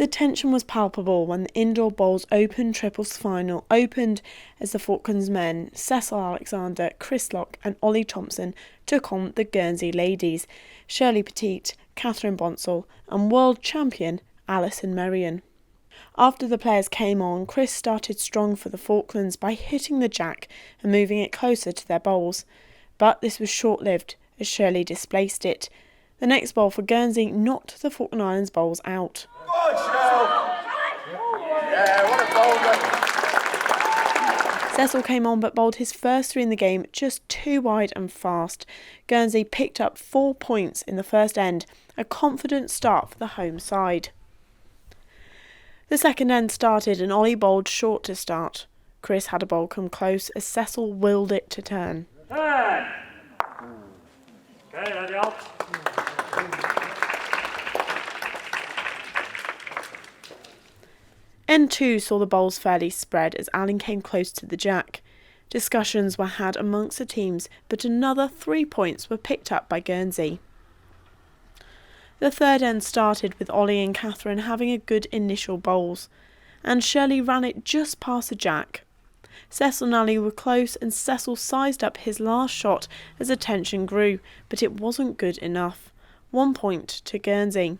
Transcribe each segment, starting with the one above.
tension was palpable when the Indoor Bowls Open Triples final opened as the Falklands men, Cecil Alexander, Chris Locke and Ollie Thompson took on the Guernsey ladies, Shirley Petit, Catherine Bonsall and world champion Alison Merrion. After the players came on, Chris started strong for the Falklands by hitting the jack and moving it closer to their bowls, but this was short-lived as Shirley displaced it. The next bowl for Guernsey knocked the Falkland Islands bowls out. Cecil came on but bowled his first three in the game just too wide and fast. Guernsey picked up 4 points in the first end, a confident start for the home side. The second end started and Ollie bowled short to start. Chris had a bowl come close as Cecil willed it to turn. End 2 saw the bowls fairly spread as Allen came close to the jack. Discussions were had amongst the teams, but another 3 points were picked up by Guernsey. The third end started with Ollie and Catherine having a good initial bowls, and Shirley ran it just past the jack. Cecil and Ali were close and Cecil sized up his last shot as the tension grew, but it wasn't good enough. 1 point to Guernsey.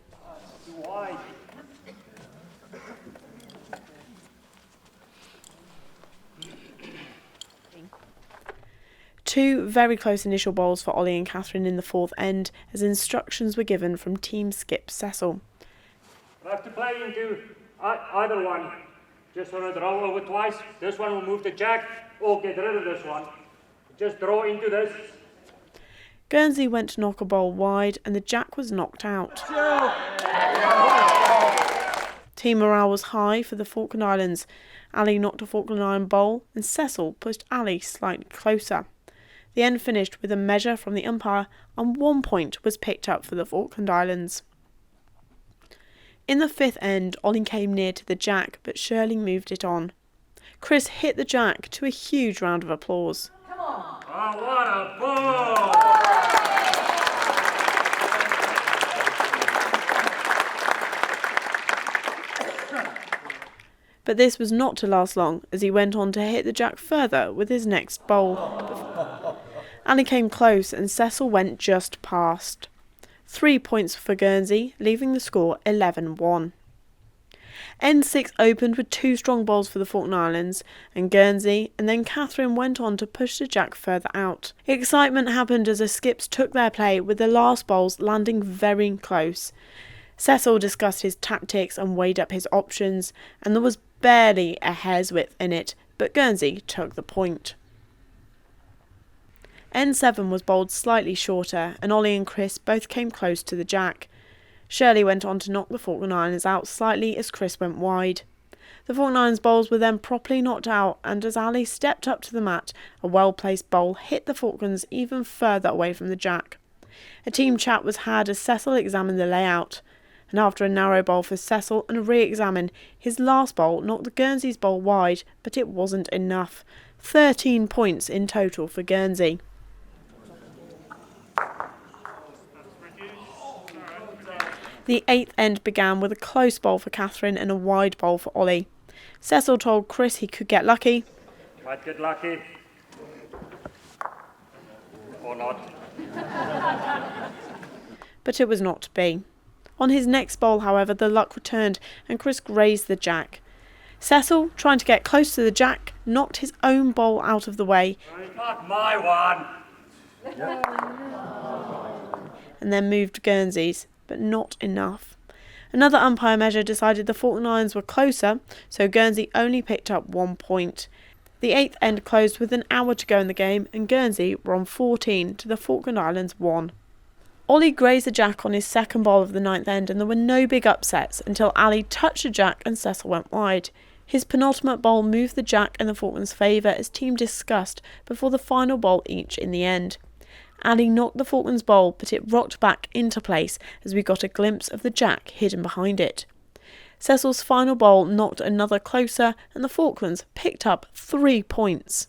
Two very close initial bowls for Ollie and Catherine in the fourth end as instructions were given from team skip Cecil. We'll have to play into either one. Just want to draw over twice. This one will move the jack or get rid of this one. Just draw into this. Guernsey went to knock a bowl wide and the jack was knocked out. Team morale was high for the Falkland Islands. Ali knocked a Falkland Island bowl and Cecil pushed Ali slightly closer. The end finished with a measure from the umpire and 1 point was picked up for the Falkland Islands. In the fifth end, Ollie came near to the jack, but Shirley moved it on. Chris hit the jack to a huge round of applause. Come on! Oh, what a ball! But this was not to last long, as he went on to hit the jack further with his next bowl. Ali came close and Cecil went just past. 3 points for Guernsey, leaving the score 11-1. End 6 opened with 2 strong bowls for the Falkland Islands and Guernsey, and then Catherine went on to push the jack further out. Excitement happened as the skips took their play, with the last bowls landing very close. Cecil discussed his tactics and weighed up his options, and there was barely a hair's width in it, but Guernsey took the point. End 7 was bowled slightly shorter, and Ollie and Chris both came close to the jack. Shirley went on to knock the Falkland Islands out slightly as Chris went wide. The Falkland Islands bowls were then properly knocked out, and as Ali stepped up to the mat, a well-placed bowl hit the Falklands even further away from the jack. A team chat was had as Cecil examined the layout, and after a narrow bowl for Cecil and a re-examine, his last bowl knocked the Guernsey's bowl wide, but it wasn't enough. 13 points in total for Guernsey. The 8th end began with a close bowl for Catherine and a wide bowl for Ollie. Cecil told Chris he could get lucky. Might get lucky. Or not. But it was not to be. On his next bowl, however, the luck returned and Chris grazed the jack. Cecil, trying to get close to the jack, knocked his own bowl out of the way. Not my one. And then moved Guernsey's, but not enough. Another umpire measure decided the Falkland Islands were closer, so Guernsey only picked up 1 point. The 8th end closed with an hour to go in the game, and Guernsey were on 14 to the Falkland Islands 1. Ollie grazed the jack on his second bowl of the 9th end, and there were no big upsets until Ali touched the jack and Cecil went wide. His penultimate bowl moved the jack in the Falklands' favour as team discussed before the final bowl each in the end. Ali knocked the Falklands bowl, but it rocked back into place as we got a glimpse of the jack hidden behind it. Cecil's final bowl knocked another closer, and the Falklands picked up 3 points.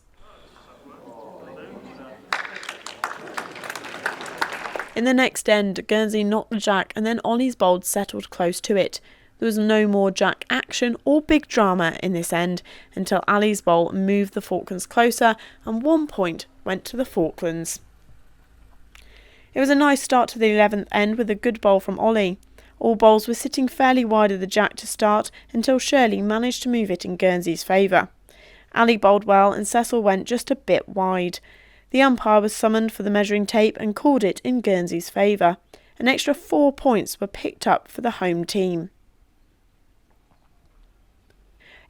In the next end, Guernsey knocked the jack and then Ollie's bowl settled close to it. There was no more jack action or big drama in this end until Ali's bowl moved the Falklands closer and 1 point went to the Falklands. It was a nice start to the 11th end with a good bowl from Ollie. All bowls were sitting fairly wide of the jack to start until Shirley managed to move it in Guernsey's favour. Ali bowled well and Cecil went just a bit wide. The umpire was summoned for the measuring tape and called it in Guernsey's favour. An extra 4 points were picked up for the home team.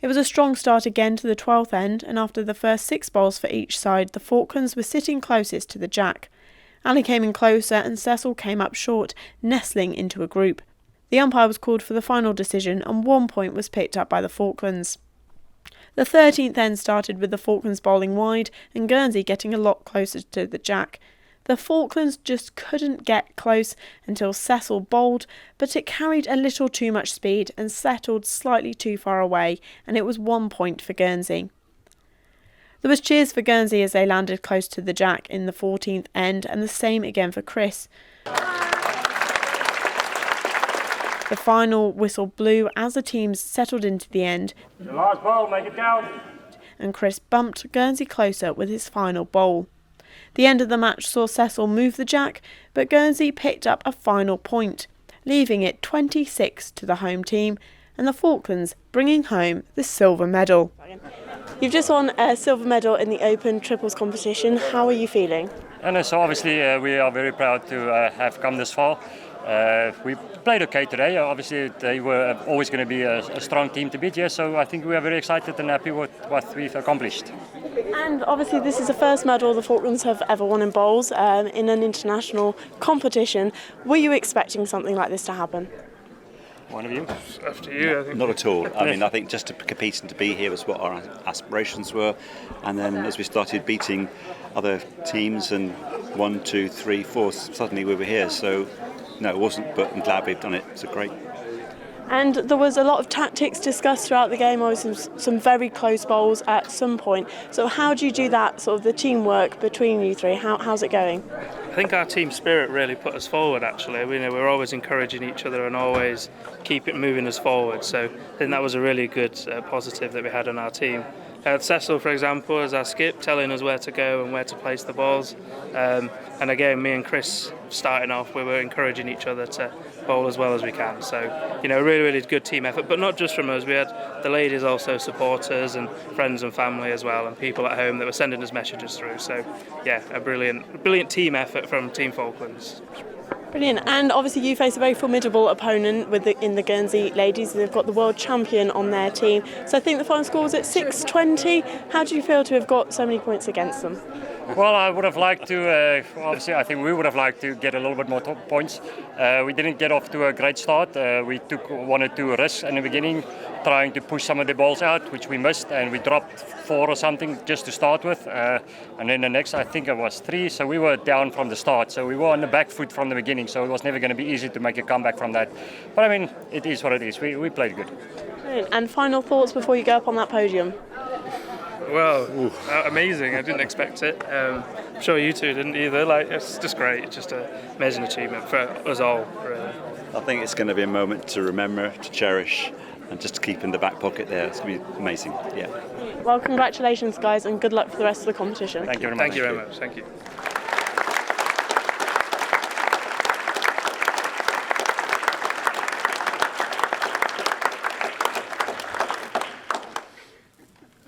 It was a strong start again to the 12th end, and after the first 6 bowls for each side, the Falklands were sitting closest to the jack. Ali came in closer and Cecil came up short, nestling into a group. The umpire was called for the final decision and 1 point was picked up by the Falklands. The 13th end started with the Falklands bowling wide and Guernsey getting a lot closer to the jack. The Falklands just couldn't get close until Cecil bowled, but it carried a little too much speed and settled slightly too far away, and it was 1 point for Guernsey. There was cheers for Guernsey as they landed close to the jack in the 14th end, and the same again for Chris. The final whistle blew as the teams settled into the end. The last ball, make it down. And Chris bumped Guernsey closer with his final bowl. The end of the match saw Cecil move the jack, but Guernsey picked up a final point, leaving it 26 to the home team, and the Falklands bringing home the silver medal. You've just won a silver medal in the Open Triples competition. How are you feeling? And so obviously we are very proud to have come this far. We played okay today. Obviously they were always going to be a strong team to beat here, so I think we are very excited and happy with what we've accomplished. And obviously this is the first medal the Falklands have ever won in bowls in an international competition. Were you expecting something like this to happen? One of you? After you, I think. Not at all. I mean, I think just to compete and to be here was what our aspirations were. And then as we started beating other teams and 1, 2, 3, 4, suddenly we were here. So, no, it wasn't, but I'm glad we've done it. It's great. And there was a lot of tactics discussed throughout the game, obviously some very close bowls at some point. So how do you do that, sort of the teamwork between you three? How's it going? I think our team spirit really put us forward, actually. We're always encouraging each other and always keep it moving us forward. So I think that was a really good positive that we had on our team. Cecil, for example, as our skip, telling us where to go and where to place the balls. And again, me and Chris starting off, we were encouraging each other to bowl as well as we can. So, really, really good team effort. But not just from us. We had the ladies also support us and friends and family as well, and people at home that were sending us messages through. So, yeah, a brilliant team effort from Team Falklands. Brilliant. And obviously you face a very formidable opponent in the Guernsey ladies. They've got the world champion on their team. So I think the final score was at 6-20. How do you feel to have got so many points against them? Well, I would have liked to, obviously I think we would have liked to get a little bit more points. We didn't get off to a great start. We took 1 or 2 risks in the beginning, trying to push some of the balls out, which we missed, and we dropped 4 or something just to start with. And then the next, I think it was 3, so we were down from the start. So we were on the back foot from the beginning, so it was never going to be easy to make a comeback from that. But I mean, it is what it is. We played good. Brilliant. And final thoughts before you go up on that podium? Well, amazing. I didn't expect it. I'm sure you two didn't either. It's just great. It's just an amazing achievement for us all, really. I think it's going to be a moment to remember, to cherish, and just to keep in the back pocket there. It's going to be amazing. Yeah. Well, congratulations, guys, and good luck for the rest of the competition. Thank you very much. Thank you very much. Thank you.